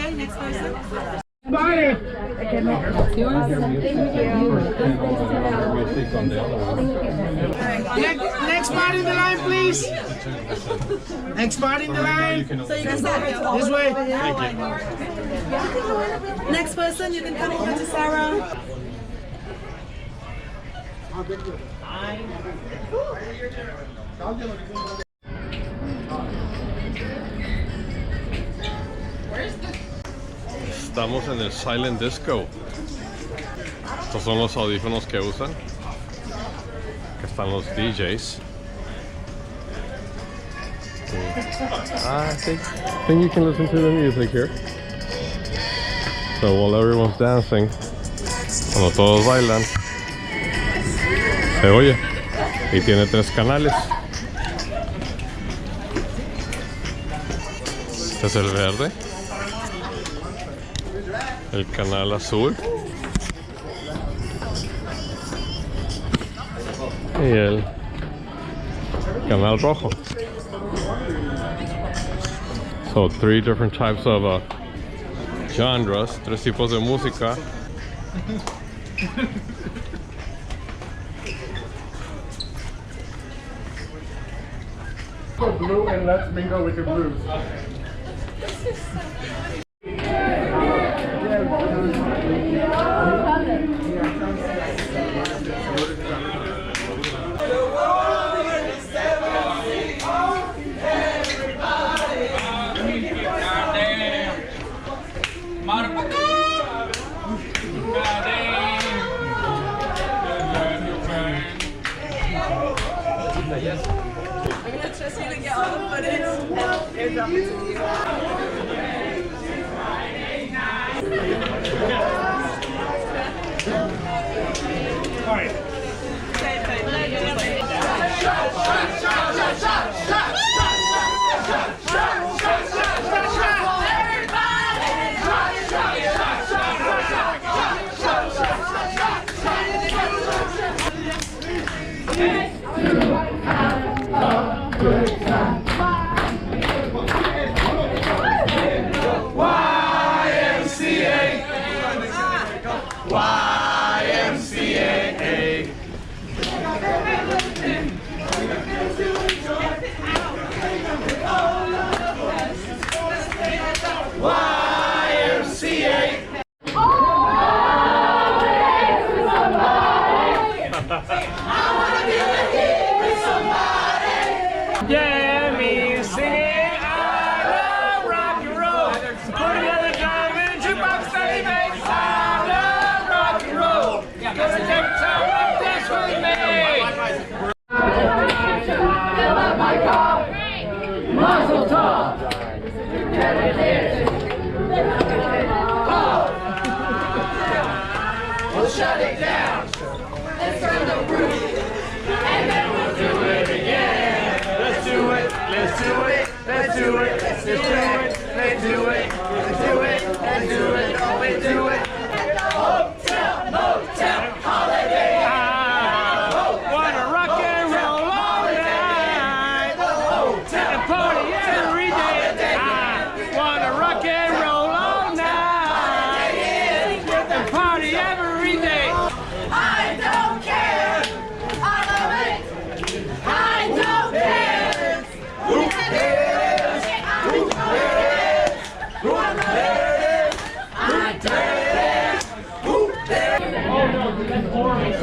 Okay, next person. Bye. Next party in the line, please. Next party in the line. This way. Next person, you can come over to Sarah. Estamos en el Silent Disco. Estos son los audífonos que usan. Aquí están los DJs. I think you can listen to the music here. So while everyone's dancing, cuando todos bailan, se oye. Y tiene 3 canales. Este es el verde, el canal azul y el canal rojo. So 3 different types of genres, 3 tipos de música. Blue and let's mingle with the blues. I'm gonna trust you to get all the footage. Airdrop it to you. All right. Yeah, me singing, I love rock and roll. Put another dime in a jukebox, Sunny Banks. I love rock and roll. Cause it's every time I dance with me. Fill up my cup, Mazel tov. We'll shut it down. Let's turn the roof, and then we'll do it again. Let's do it, let's do it, let's do it, let's do it, let's do it, let's do it, let's do it, let's do it. Hotel, motel, holiday. I wanna rock and roll all night and party every day. I wanna rock and roll all night and party every day. I don't care. I love it. I don't care. Who cares? Who cares? Who cares? Who cares? Who cares? Oh no, that's boring.